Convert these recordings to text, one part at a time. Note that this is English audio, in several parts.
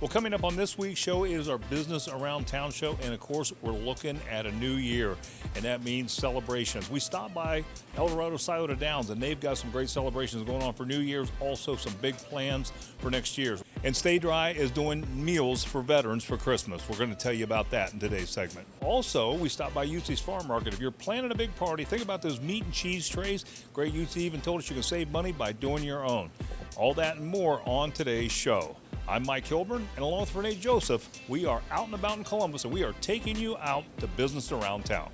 Well, coming up on this week's show is our Business Around Town show, and of course, we're looking at a new year, and that means celebrations. We stopped by El Dorado Scioto Downs, and they've got some great celebrations going on for New Year's, also some big plans for next year. And Stay Dry is doing meals for veterans for Christmas. We're going to tell you about that in today's segment. Also, we stopped by UT's Farm Market. If you're planning a big party, think about those meat and cheese trays. Great UT even told us you can save money by doing your own. All that and more on today's show. I'm Mike Hilburn, and along with Renee Joseph, we are out and about in Columbus, and we are taking you out to business around town.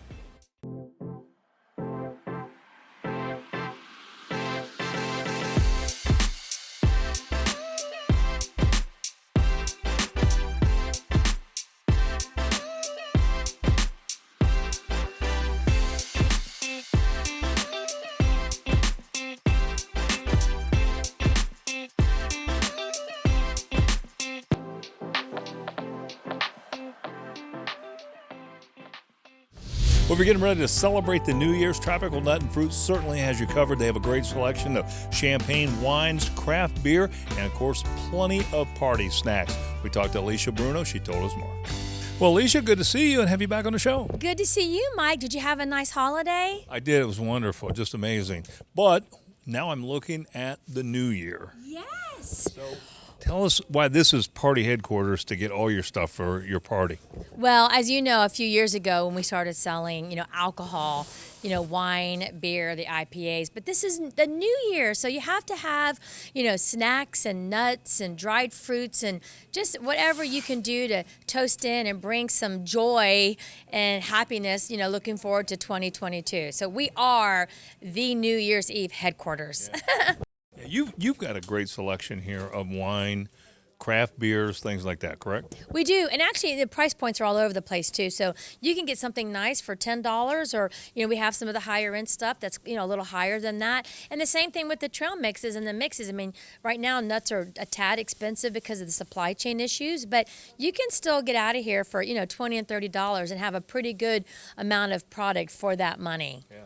Well, if you're getting ready to celebrate the New Year's, Tropical Nut and Fruit certainly has you covered. They have a great selection of champagne, wines, craft beer, and of course, plenty of party snacks. We talked to Alicia Bruno. She told us more. Well, Alicia, good to see you and have you back on the show. Good to see you, Mike. Did you have a nice holiday? I did. It was wonderful. Just amazing. But now I'm looking at the new year. Yes. So tell us why this is party headquarters to get all your stuff for your party. Well, as you know, a few years ago when we started selling, alcohol, wine, beer, the IPAs, but this is the new year, so you have to have, snacks and nuts and dried fruits and just whatever you can do to toast in and bring some joy and happiness, looking forward to 2022. So we are the New Year's Eve headquarters. Yeah. You've got a great selection here of wine, craft beers, things like that, correct? We do, and actually the price points are all over the place too. So you can get something nice for $10, or we have some of the higher end stuff that's a little higher than that. And the same thing with the trail mixes and the mixes. I mean, right now nuts are a tad expensive because of the supply chain issues, but you can still get out of here for $20 and $30 and have a pretty good amount of product for that money. Yeah.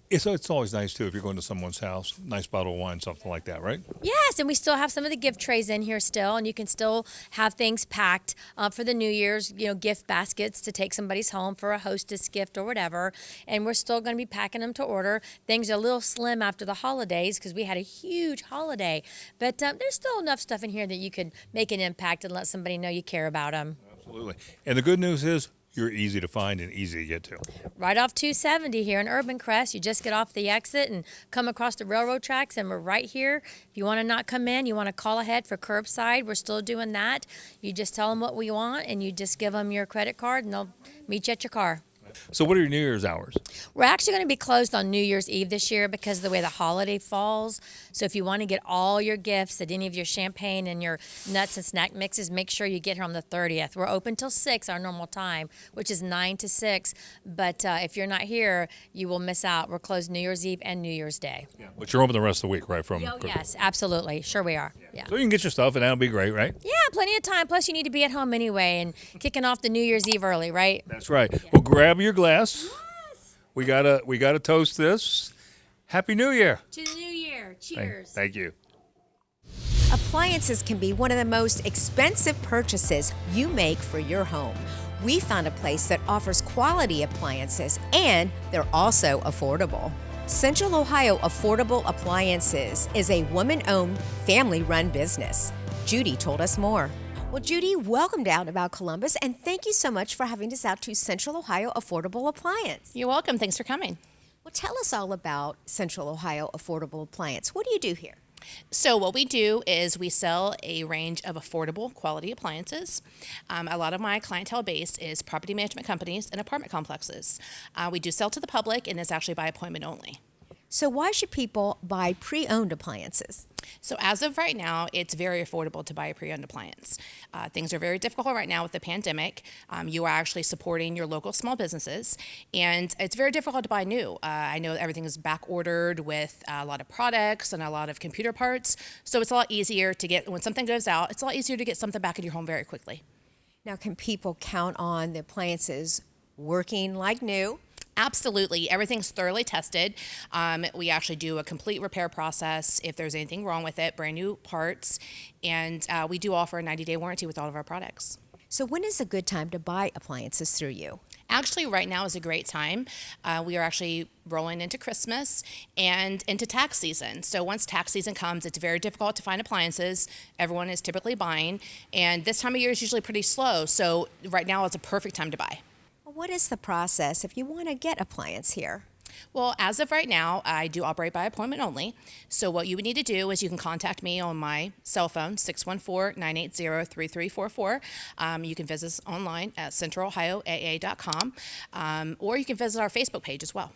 It's always nice, too, if you're going to someone's house, nice bottle of wine, something like that, right? Yes, and we still have some of the gift trays in here still, and you can still have things packed for the New Year's, gift baskets to take somebody's home for a hostess gift or whatever, and we're still going to be packing them to order. Things are a little slim after the holidays because we had a huge holiday, but there's still enough stuff in here that you could make an impact and let somebody know you care about them. Absolutely. And the good news is, you're easy to find and easy to get to. Right off 270 here in Urban Crest. You just get off the exit and come across the railroad tracks, and we're right here. If you want to not come in, you want to call ahead for curbside, we're still doing that. You just tell them what we want, and you just give them your credit card, and they'll meet you at your car. So what are your New Year's hours? We're actually going to be closed on New Year's Eve this year because of the way the holiday falls. So if you want to get all your gifts at any of your champagne and your nuts and snack mixes, make sure you get here on the 30th. We're open till 6, our normal time, which is 9 to 6. But if you're not here, you will miss out. We're closed New Year's Eve and New Year's Day. Yeah, but you're open the rest of the week, right? Yes, absolutely. Sure we are. Yeah. So you can get your stuff, and that'll be great, right? Yeah, plenty of time. Plus, you need to be at home anyway and kicking off the New Year's Eve early, right? That's right. Yeah. Well, grab your glass. Yes. We gotta toast this. Happy New Year. To the New Year. Cheers. Thank you. Appliances can be one of the most expensive purchases you make for your home. We found a place that offers quality appliances, and they're also affordable. Central Ohio Affordable Appliances is a woman-owned, family-run business. Judy told us more. Well, Judy, welcome to Out and About Columbus, and thank you so much for having us out to Central Ohio Affordable Appliance. You're welcome. Thanks for coming. Well, tell us all about Central Ohio Affordable Appliance. What do you do here? So what we do is we sell a range of affordable quality appliances. A lot of my clientele base is property management companies and apartment complexes. We do sell to the public, and it's actually by appointment only. So why should people buy pre-owned appliances? So as of right now, it's very affordable to buy a pre-owned appliance. Things are very difficult right now with the pandemic. You are actually supporting your local small businesses, and it's very difficult to buy new. I know everything is back ordered with a lot of products and a lot of computer parts, so it's a lot easier to get, when something goes out, it's a lot easier to get something back in your home very quickly. Now, can people count on the appliances working like new? Absolutely. Everything's thoroughly tested. We actually do a complete repair process if there's anything wrong with it, brand new parts, and we do offer a 90-day warranty with all of our products. So when is a good time to buy appliances through you? Actually, right now is a great time. We are actually rolling into Christmas and into tax season. So once tax season comes, it's very difficult to find appliances. Everyone is typically buying, and this time of year is usually pretty slow. So right now is a perfect time to buy. What is the process if you want to get appliance here? Well, as of right now, I do operate by appointment only. So what you would need to do is you can contact me on my cell phone, 614-980-3344. You can visit us online at centralohioaa.com, or you can visit our Facebook page as well.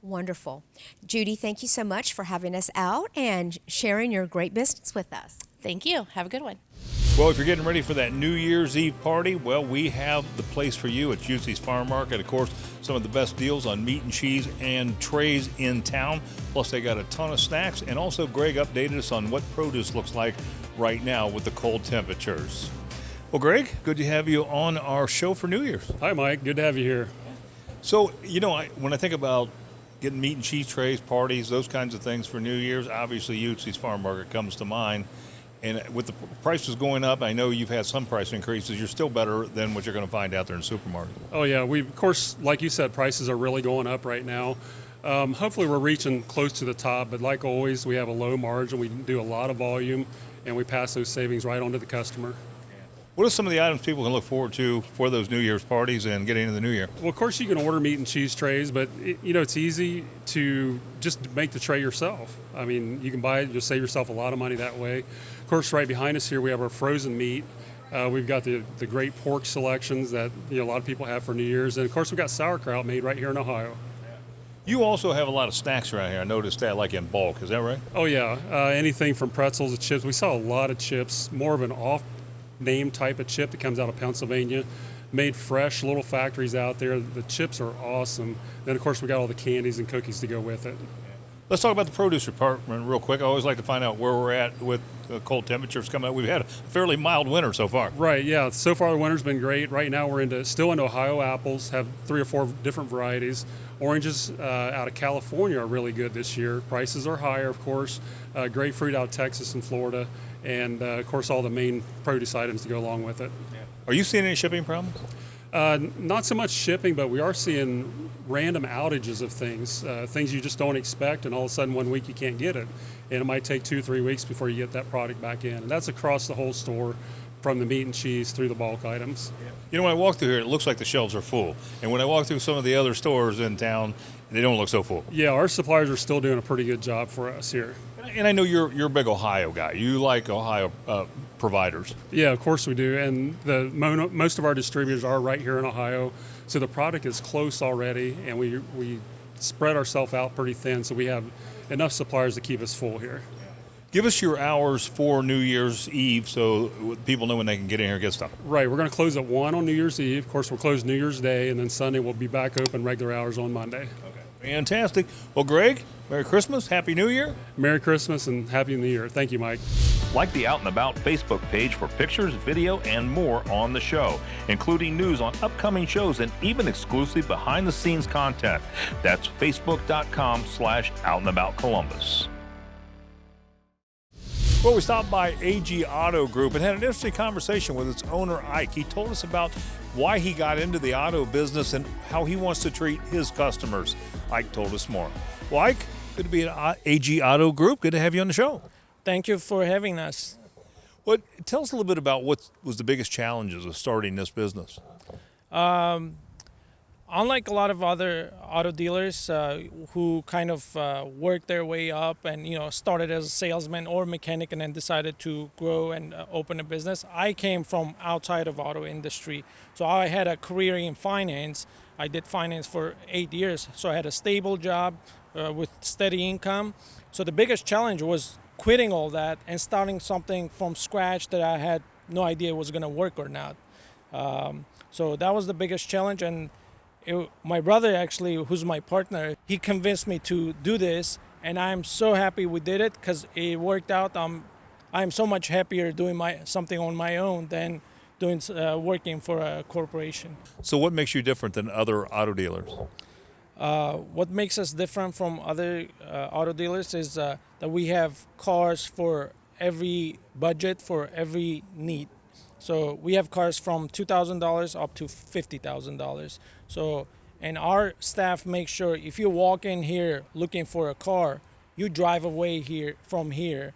Wonderful. Judy, thank you so much for having us out and sharing your great business with us. Thank you. Have a good one. Well, if you're getting ready for that New Year's Eve party, well, we have the place for you at Juicy's Farm Market. Of course, some of the best deals on meat and cheese and trays in town. Plus, they got a ton of snacks. And also, Greg updated us on what produce looks like right now with the cold temperatures. Well, Greg, good to have you on our show for New Year's. Hi, Mike. Good to have you here. So, when I think about getting meat and cheese trays, parties, those kinds of things for New Year's, obviously, Juicy's Farm Market comes to mind. And with the prices going up, I know you've had some price increases. You're still better than what you're going to find out there in the supermarket. Oh, yeah. Of course, like you said, prices are really going up right now. Hopefully, we're reaching close to the top. But like always, we have a low margin. We do a lot of volume, and we pass those savings right on to the customer. What are some of the items people can look forward to for those New Year's parties and getting into the new year? Well, of course, you can order meat and cheese trays, but it's easy to just make the tray yourself. I mean, you can buy it, you'll save yourself a lot of money that way. Of course, right behind us here, we have our frozen meat. We've got the great pork selections that a lot of people have for New Year's. And, of course, we've got sauerkraut made right here in Ohio. You also have a lot of snacks around here. I noticed that, like in bulk. Is that right? Oh, yeah. Anything from pretzels to chips. We saw a lot of chips, more of an off-name type of chip that comes out of Pennsylvania, made fresh, little factories out there. The chips are awesome. Then, of course, we got all the candies and cookies to go with it. Let's talk about the produce department real quick. I always like to find out where we're at with cold temperatures coming up. We've had a fairly mild winter so far. Right, yeah. So far the winter's been great. Right now we're still into Ohio apples, have 3 or 4 different varieties. Oranges out of California are really good this year. Prices are higher, of course. Grapefruit out of Texas and Florida. And, of course, all the main produce items to go along with it. Are you seeing any shipping problems? Not so much shipping, but we are seeing random outages of things you just don't expect, and all of a sudden 1 week you can't get it. And it might take 2-3 weeks before you get that product back in. And that's across the whole store, from the meat and cheese through the bulk items. When I walk through here, it looks like the shelves are full. And when I walk through some of the other stores in town, they don't look so full. Yeah, our suppliers are still doing a pretty good job for us here. And I know you're a big Ohio guy. You like Ohio providers. Yeah, of course we do. And most of our distributors are right here in Ohio. So the product is close already, and we spread ourselves out pretty thin, so we have enough suppliers to keep us full here. Give us your hours for New Year's Eve so people know when they can get in here and get stuff. Right, we're going to close at 1 on New Year's Eve. Of course, we'll close New Year's Day, and then Sunday we'll be back open regular hours on Monday. Okay. Fantastic. Well, Greg, Merry Christmas, Happy New Year. Merry Christmas and Happy New Year. Thank you, Mike. Like the Out and About Facebook page for pictures, video, and more on the show, including news on upcoming shows and even exclusive behind-the-scenes content. That's facebook.com/OutandAboutColumbus. Well, we stopped by AG Auto Group and had an interesting conversation with its owner, Ike. He told us about why he got into the auto business and how he wants to treat his customers. Ike told us more. Well, Ike, good to be at AG Auto Group. Good to have you on the show. Thank you for having us. Well, tell us a little bit about what was the biggest challenges of starting this business. Unlike a lot of other auto dealers who kind of worked their way up and started as a salesman or mechanic and then decided to grow and open a business, I came from outside of auto industry. So I had a career in finance. I did finance for 8 years. So I had a stable job with steady income. So the biggest challenge was quitting all that and starting something from scratch that I had no idea was going to work or not. So that was the biggest challenge. And my brother, actually, who's my partner, he convinced me to do this, and I'm so happy we did it because it worked out. I'm so much happier doing something on my own than working for a corporation. So what makes you different than other auto dealers? what makes us different from other auto dealers is that we have cars for every budget, for every need. So we have cars from $2,000 up to $50,000. So, and our staff makes sure if you walk in here looking for a car, you drive away here from here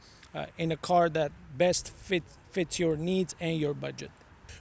in a car that best fits your needs and your budget.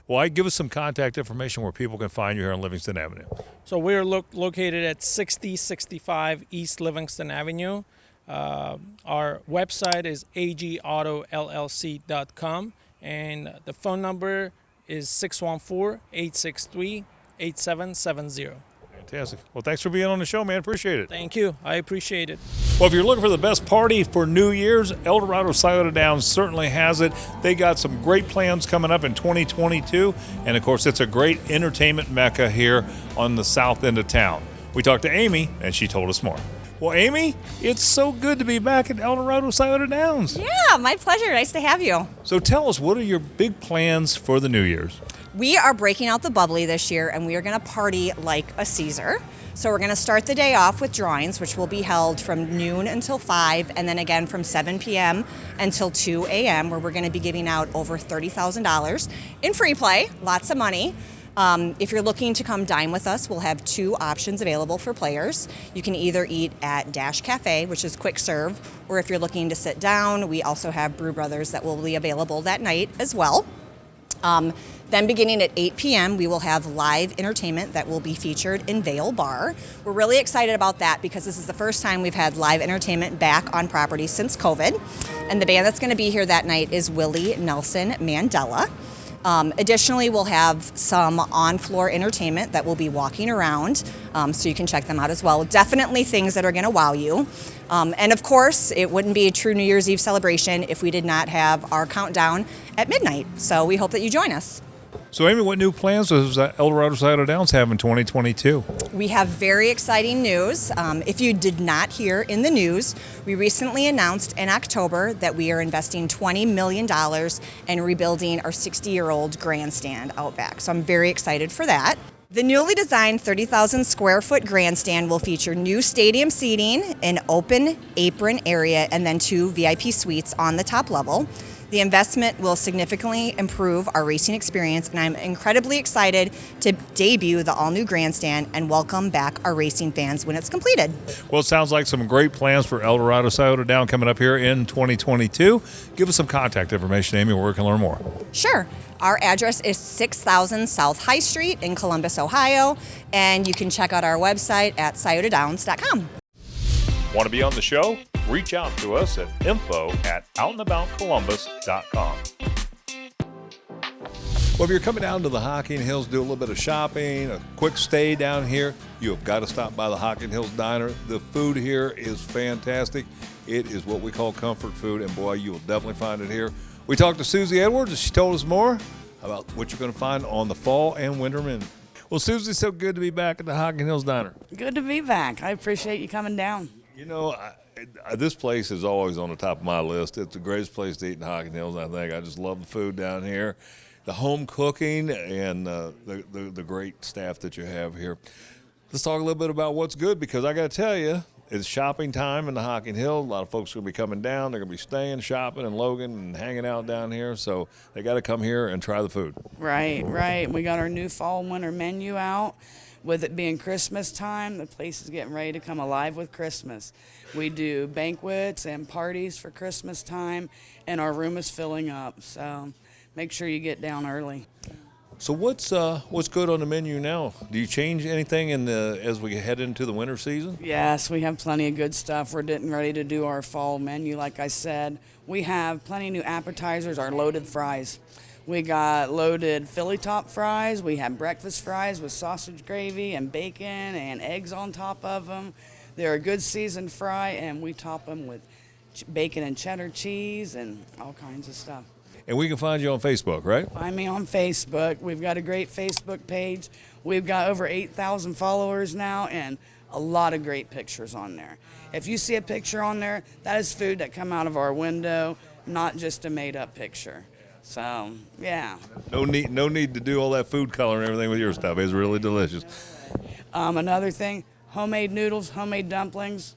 Well, give us some contact information where people can find you here on Livingston Avenue. So we're located at 6065 East Livingston Avenue. Our website is agautollc.com, and the phone number is 614-863-8770. Fantastic. Well, thanks for being on the show, man. Appreciate it. Thank you. I appreciate it. Well, if you're looking for the best party for New Year's, El Dorado Scioto Downs certainly has it. They got some great plans coming up in 2022. And, of course, it's a great entertainment mecca here on the south end of town. We talked to Amy, and she told us more. Well, Amy, it's so good to be back at El Dorado Scioto Downs. Yeah, my pleasure. Nice to have you. So tell us, what are your big plans for the New Year's? We are breaking out the bubbly this year, and we are going to party like a Caesar. So we're going to start the day off with drawings, which will be held from noon until 5, and then again from 7 p.m. until 2 a.m., where we're going to be giving out over $30,000 in free play, lots of money. If you're looking to come dine with us, we'll have 2 options available for players. You can either eat at Dash Cafe, which is quick serve, or if you're looking to sit down, we also have Brew Brothers that will be available that night as well. Then beginning at 8 p.m., we will have live entertainment that will be featured in Vale Bar. We're really excited about that because this is the first time we've had live entertainment back on property since COVID. And the band that's going to be here that night is Willie Nelson Mandela. Additionally, we'll have some on-floor entertainment that will be walking around, so you can check them out as well. Definitely things that are going to wow you. And of course, it wouldn't be a true New Year's Eve celebration if we did not have our countdown at midnight. So we hope that you join us. So, Amy, what new plans does El Dorado Scioto Downs have in 2022? We have very exciting news. If you did not hear in the news, we recently announced in October that we are investing $20 million in rebuilding our 60-year-old grandstand out back. So I'm very excited for that. The newly designed 30,000 square foot grandstand will feature new stadium seating, an open apron area, and then 2 VIP suites on the top level. The investment will significantly improve our racing experience, and I'm incredibly excited to debut the all-new grandstand and welcome back our racing fans when it's completed. Well, it sounds like some great plans for El Dorado Scioto Downs coming up here in 2022. Give us some contact information, Amy, where we can learn more. Sure. Our address is 6000 South High Street in Columbus, Ohio, and you can check out our website at sciotodowns.com. Want to be on the show? Reach out to us at info@outandaboutcolumbus.com. Well, if you're coming down to the Hocking Hills, do a little bit of shopping, a quick stay down here, you have got to stop by the Hocking Hills Diner. The food here is fantastic. It is what we call comfort food, and boy, you will definitely find it here. We talked to Susie Edwards, and she told us more about what you're going to find on the fall and winter menu. Well, Susie, so good to be back at the Hocking Hills Diner. Good to be back. I appreciate you coming down. You know, this place is always on the top of my list. It's the greatest place to eat in Hocking Hills, I think. I just love the food down here, the home cooking, and the great staff that you have here. Let's talk a little bit about what's good, because I got to tell you, it's shopping time in the Hocking Hills. A lot of folks are going to be coming down. They're going to be staying, shopping in Logan and hanging out down here, so they got to come here and try the food. Right. We got our new fall and winter menu out. With it being Christmas time, the place is getting ready to come alive with Christmas. We do banquets and parties for Christmas time, and our room is filling up. So make sure you get down early. So what's good on the menu now? Do you change anything as we head into the winter season? Yes, we have plenty of good stuff. We're getting ready to do our fall menu, like I said. We have plenty of new appetizers, our loaded fries. We got loaded Philly top fries. We have breakfast fries with sausage gravy and bacon and eggs on top of them. They're a good seasoned fry, and we top them with bacon and cheddar cheese and all kinds of stuff. And we can find you on Facebook, right? Find me on Facebook. We've got a great Facebook page. We've got over 8,000 followers now and a lot of great pictures on there. If you see a picture on there, that is food that come out of our window, not just a made-up picture. So, yeah. No need to do all that food color and everything with your stuff. It's really delicious. Another thing, homemade noodles, homemade dumplings,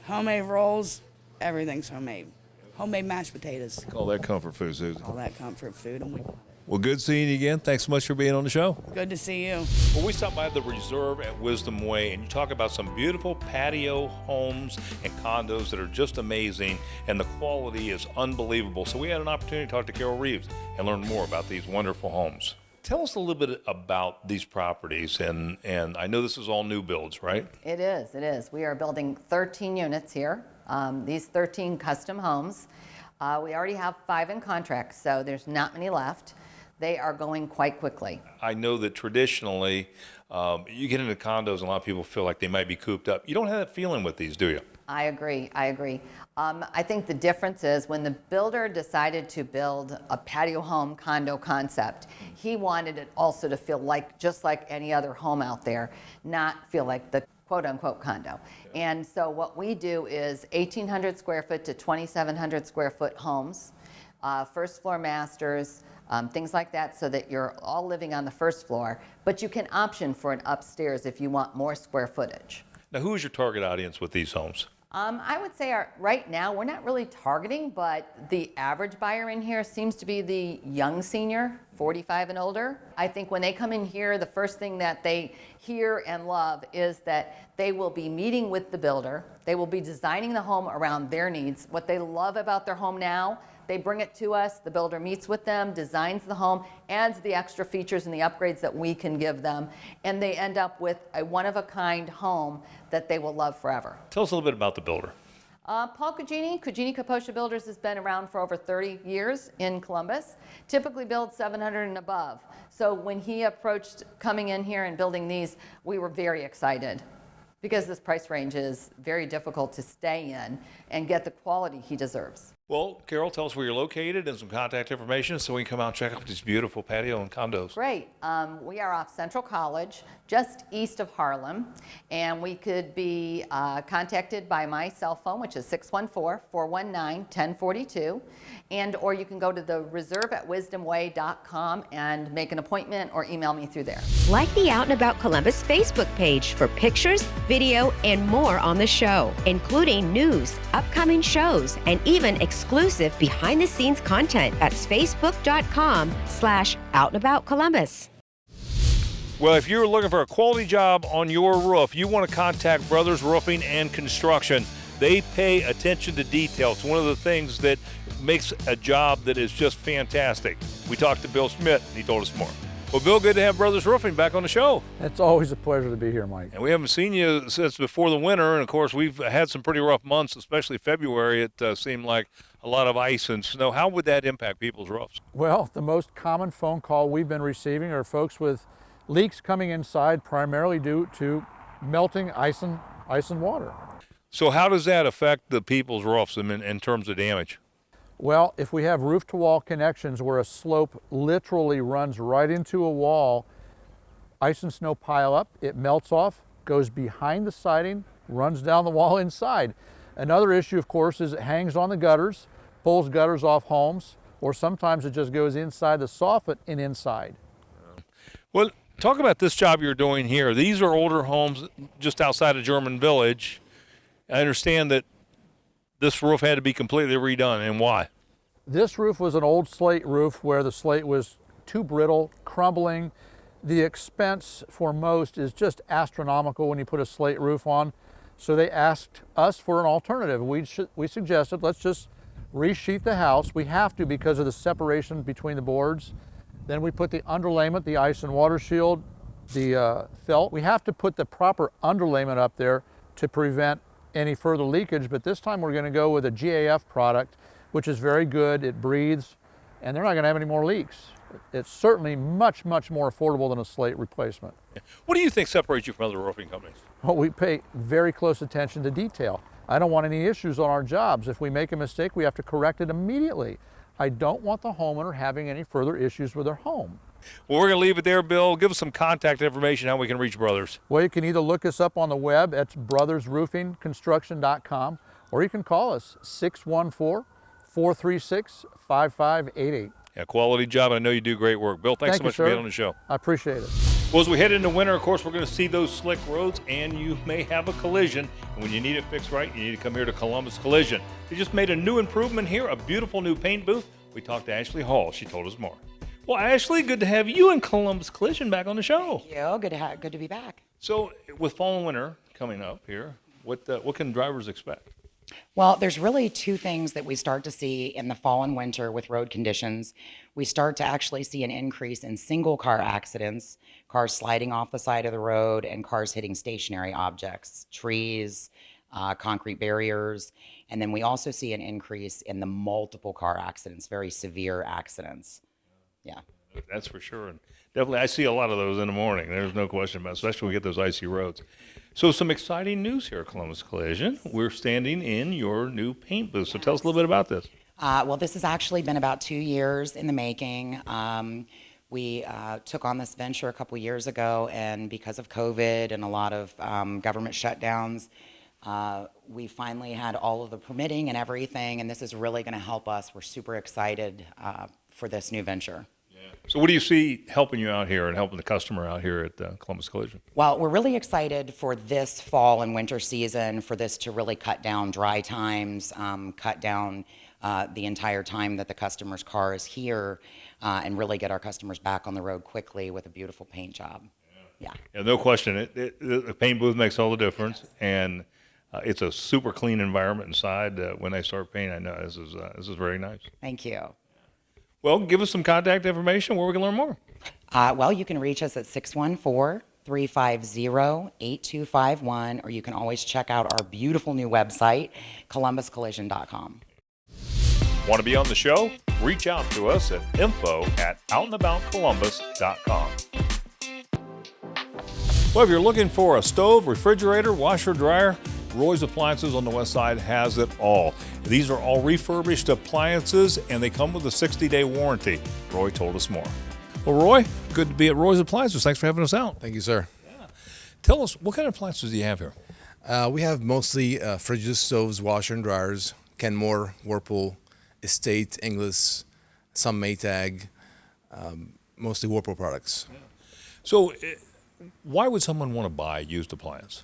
homemade rolls, everything's homemade. Homemade mashed potatoes, Call that comfort food, Susan. all that comfort food. And Well, good seeing you again. Thanks so much for being on the show. good to see you. Well, we stopped by the Reserve at Wisdomway, and you talk about some beautiful patio homes and condos that are just amazing, and the quality is unbelievable. So we had an opportunity to talk to Carol Reeves and learn more about these wonderful homes. Tell us a little bit about these properties, and I know this is all new builds, right? It is. We are building 13 units here, these 13 custom homes. We already have 5 in contract, so there's not many left. They are going quite quickly. I know that traditionally, you get into condos and a lot of people feel like they might be cooped up. You don't have that feeling with these, do you? I agree. I think the difference is when the builder decided to build a patio home condo concept, he wanted it also to feel like just like any other home out there, not feel like the quote-unquote condo. And so what we do is 1,800 square foot to 2,700 square foot homes, first floor masters, things like that, so that you're all living on the first floor, but you can option for an upstairs if you want more square footage. Now, who is your target audience with these homes? I would say right now we're not really targeting, but the average buyer in here seems to be the young senior, 45 and older. I think when they come in here, the first thing that they hear and love is that they will be meeting with the builder. They will be designing the home around their needs. What they love about their home now, they bring it to us, the builder meets with them, designs the home, adds the extra features and the upgrades that we can give them, and they end up with a one-of-a-kind home that they will love forever. Tell us a little bit about the builder. Paul Cugini Kaposha Builders has been around for over 30 years in Columbus, typically builds 700 and above. So when he approached coming in here and building these, we were very excited because this price range is very difficult to stay in and get the quality he deserves. Well, Carol, tell us where you're located and some contact information so we can come out and check out these beautiful patio and condos. Great. We are off Central College, just east of Harlem, and we could be contacted by my cell phone, which is 614-419-1042, or you can go to the reserve@wisdomway.com and make an appointment or email me through there. Like the Out and About Columbus Facebook page for pictures, video, and more on the show, including news, upcoming shows, and even exclusive behind-the-scenes content. That's facebook.com/OutandAboutColumbus. Well, if you're looking for a quality job on your roof, you want to contact Brothers Roofing and Construction. They pay attention to detail. It's one of the things that makes a job that is just fantastic. We talked to Bill Schmidt, and he told us more. Well, Bill, good to have Brothers Roofing back on the show. It's always a pleasure to be here, Mike. And we haven't seen you since before the winter, and of course, we've had some pretty rough months, especially February. It seemed like a lot of ice and snow. How would that impact people's roofs? Well, the most common phone call we've been receiving are folks with leaks coming inside, primarily due to melting ice and water. So how does that affect the people's roofs in terms of damage? Well, if we have roof-to-wall connections where a slope literally runs right into a wall, ice and snow pile up, it melts off, goes behind the siding, runs down the wall inside. Another issue, of course, is it hangs on the gutters, pulls gutters off homes, or sometimes it just goes inside the soffit and inside. Well, talk about this job you're doing here. These are older homes just outside of German Village. I understand that this roof had to be completely redone, and why? This roof was an old slate roof where the slate was too brittle, crumbling. The expense for most is just astronomical when you put a slate roof on. So they asked us for an alternative. We suggested, let's just resheet the house. We have to because of the separation between the boards. Then we put the underlayment, the ice and water shield, the felt. We have to put the proper underlayment up there to prevent any further leakage, but this time we're going to go with a GAF product, which is very good. It breathes, and they're not going to have any more leaks. It's certainly much, much more affordable than a slate replacement. What do you think separates you from other roofing companies? Well, we pay very close attention to detail. I don't want any issues on our jobs. If we make a mistake, we have to correct it immediately. I don't want the homeowner having any further issues with their home. Well, we're going to leave it there, Bill. Give us some contact information, how we can reach Brothers. Well, you can either look us up on the web at brothersroofingconstruction.com, or you can call us 614-436-5588. Yeah, quality job. I know you do great work. Bill, thanks so much for being on the show. I appreciate it. Well, as we head into winter, of course, we're going to see those slick roads, and you may have a collision. And when you need it fixed right, you need to come here to Columbus Collision. They just made a new improvement here, a beautiful new paint booth. We talked to Ashley Hall. She told us more. Well, Ashley, good to have you and Columbus Collision back on the show. Thank you. Good to be back. So, with fall and winter coming up here, what can drivers expect? Well, there's really two things that we start to see in the fall and winter with road conditions. We start to actually see an increase in single car accidents, cars sliding off the side of the road, and cars hitting stationary objects, trees, concrete barriers. And then we also see an increase in the multiple car accidents, very severe accidents. Yeah. That's for sure. And definitely, I see a lot of those in the morning. There's no question about it, especially when we get those icy roads. So some exciting news here at Columbus Collision. We're standing in your new paint booth. So tell us a little bit about this. Well, this has actually been about 2 years in the making. We took on this venture a couple years ago, and because of COVID and a lot of government shutdowns, we finally had all of the permitting and everything, and this is really going to help us. We're super excited for this new venture. So what do you see helping you out here and helping the customer out here at Columbus Collision? Well, we're really excited for this fall and winter season for this to really cut down dry times, cut down the entire time that the customer's car is here, and really get our customers back on the road quickly with a beautiful paint job. Yeah. No question. The paint booth makes all the difference, and it's a super clean environment inside. When they start painting, I know this is very nice. Thank you. Well, give us some contact information where we can learn more. Well, you can reach us at 614-350-8251, or you can always check out our beautiful new website, columbuscollision.com. Want to be on the show? Reach out to us at info@outandaboutcolumbus.com. Well, if you're looking for a stove, refrigerator, washer, dryer, Roy's Appliances on the west side has it all. These are all refurbished appliances, and they come with a 60-day warranty. Roy told us more. Well, Roy, good to be at Roy's Appliances. Thanks for having us out. Thank you, sir. Yeah. Tell us, what kind of appliances do you have here? We have mostly fridges, stoves, washer and dryers, Kenmore, Whirlpool, Estate, Inglis, some Maytag, mostly Whirlpool products. Yeah. So why would someone want to buy a used appliance?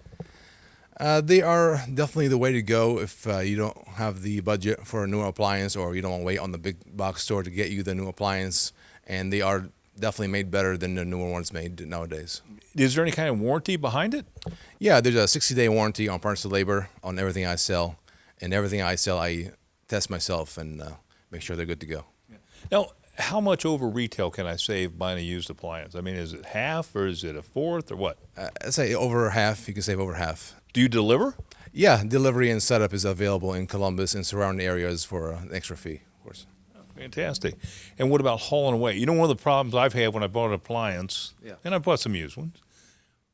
They are definitely the way to go if you don't have the budget for a new appliance, or you don't want to wait on the big box store to get you the new appliance. And they are definitely made better than the newer ones made nowadays. Is there any kind of warranty behind it? Yeah, there's a 60-day warranty on parts of labor on everything I sell. And everything I sell, I test myself and make sure they're good to go. Yeah. Now, how much over retail can I save buying a used appliance? I mean, is it half, or is it a fourth, or what? I'd say over half. You can save over half. Do you deliver? Yeah, delivery and setup is available in Columbus and surrounding areas for an extra fee, of course. Fantastic. And what about hauling away? You know, one of the problems I've had when I bought an appliance, and I bought some used ones,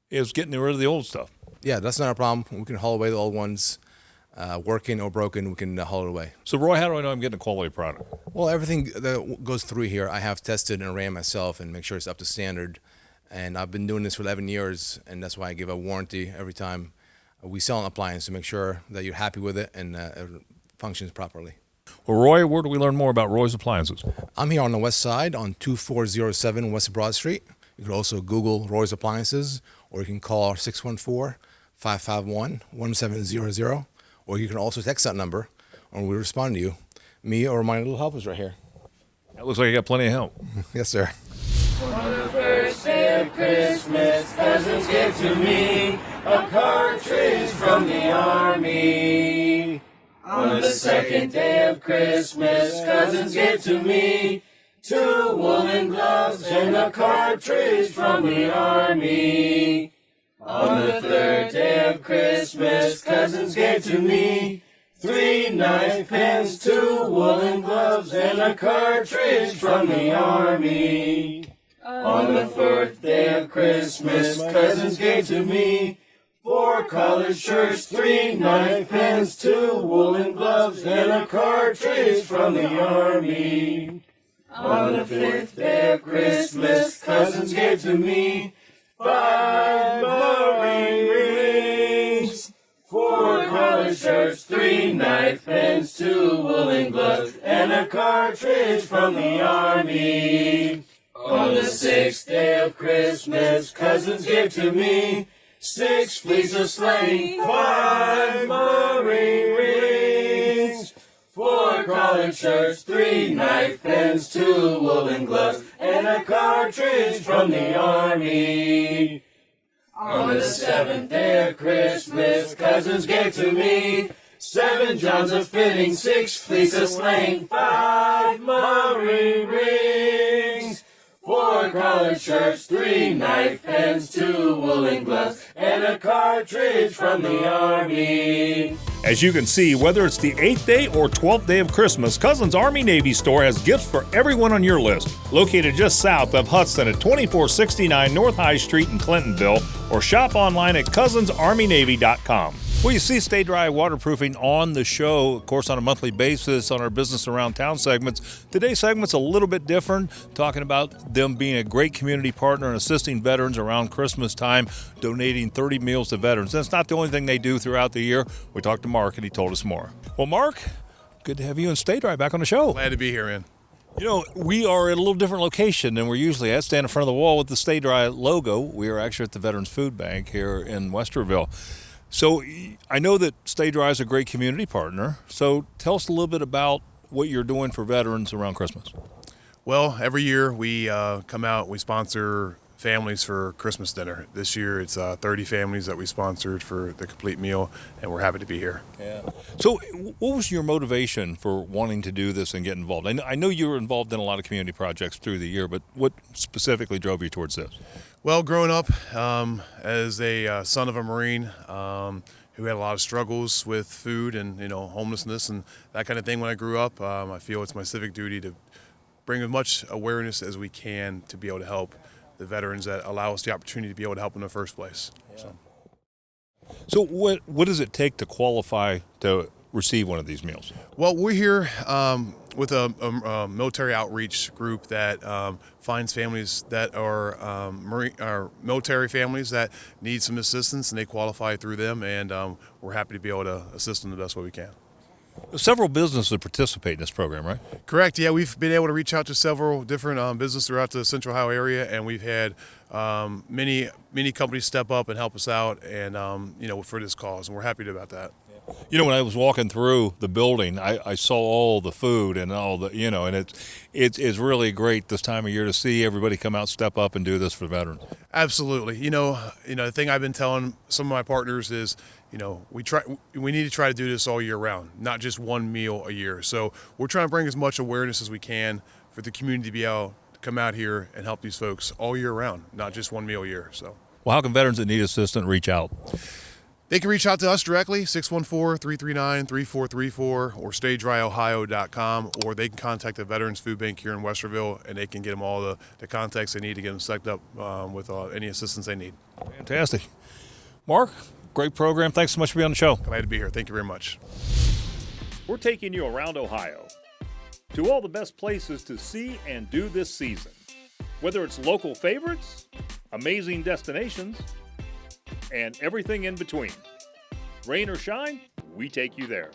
is getting rid of the old stuff. Yeah, that's not a problem. We can haul away the old ones. Working or broken, we can haul it away. So, Roy, how do I know I'm getting a quality product? Well, everything that goes through here, I have tested and ran myself and make sure it's up to standard. And I've been doing this for 11 years, and that's why I give a warranty every time we sell an appliance to make sure that you're happy with it and it functions properly. Well, Roy, where do we learn more about Roy's Appliances? I'm here on the west side on 2407 West Broad Street. You can also Google Roy's Appliances, or you can call 614-551-1700, or you can also text that number, and we'll respond to you. Me or my little helpers right here. That looks like you got plenty of help. Yes, sir. On the first day of Christmas, cousins gave to me a cartridge from the army. On the second day of Christmas, cousins gave to me 2 woolen gloves and a cartridge from the army. On the third day of Christmas, cousins gave to me 3 knife pens, 2 woolen gloves, and a cartridge from the army. On the 4th day of Christmas, cousins gave to me 4 collared shirts, 3 knife pens, 2 woolen gloves, and a cartridge from the army. On the 5th day of Christmas, cousins gave to me 5 marine rings, 4 collared shirts, 3 knife pens, 2 woolen gloves, and a cartridge from the army. On the 6th day of Christmas, cousins gave to me 6 fleece of sleighing, 5 marine rings, 4 collared shirts, 3 knife pens, 2 woolen gloves, and a cartridge from the army. On the 7th day of Christmas, cousins gave to me 7 Johns of fitting, 6 fleece of sleighing, 5 marine rings, 4 collared shirts, 3 knife pens, 2 woolen gloves, and a cartridge from the army. As you can see, whether it's the 8th day or 12th day of Christmas, Cousins Army Navy store has gifts for everyone on your list. Located just south of Hudson at 2469 North High Street in Clintonville, or shop online at cousinsarmynavy.com. Well, you see Stay Dry Waterproofing on the show, of course, on a monthly basis on our Business Around Town segments. Today's segment's a little bit different, talking about them being a great community partner and assisting veterans around Christmas time, donating 30 meals to veterans. That's not the only thing they do throughout the year. We talked to Mark, and he told us more. Well, Mark, good to have you and Stay Dry back on the show. Glad to be here, man. You know, we are at a little different location than we're usually at. Stand in front of the wall with the Stay Dry logo. We are actually at the Veterans Food Bank here in Westerville. So I know that Stay Dry is a great community partner. So tell us a little bit about what you're doing for veterans around Christmas. Well, every year we come out, we sponsor families for Christmas dinner. This year it's 30 families that we sponsored for the complete meal, and we're happy to be here. Yeah. So what was your motivation for wanting to do this and get involved? I know you were involved in a lot of community projects through the year, but what specifically drove you towards this? Well, growing up as a son of a Marine who had a lot of struggles with food and homelessness and that kind of thing when I grew up, I feel it's my civic duty to bring as much awareness as we can to be able to help the veterans that allow us the opportunity to be able to help in the first place. Yeah. So what does it take to qualify to receive one of these meals? Well, we're here with a military outreach group that finds families that are military families that need some assistance, and they qualify through them, and we're happy to be able to assist them the best way we can. Several businesses participate in this program, right? Correct. Yeah, we've been able to reach out to several different businesses throughout the Central Ohio area, and we've had many companies step up and help us out, and for this cause, and we're happy about that. You know, when I was walking through the building, I saw all the food and all the, and it's really great this time of year to see everybody come out, step up, and do this for veterans. Absolutely. The thing I've been telling some of my partners is, we need to try to do this all year round, not just one meal a year. So we're trying to bring as much awareness as we can for the community to be able to come out here and help these folks all year round, not just one meal a year. So, well, how can veterans that need assistance reach out? They can reach out to us directly, 614-339-3434 or StayDryOhio.com, or they can contact the Veterans Food Bank here in Westerville, and they can get them all the contacts they need to get them set up with any assistance they need. Fantastic. Mark, great program. Thanks so much for being on the show. Glad to be here. Thank you very much. We're taking you around Ohio to all the best places to see and do this season. Whether it's local favorites, amazing destinations, and everything in between. Rain or shine, we take you there.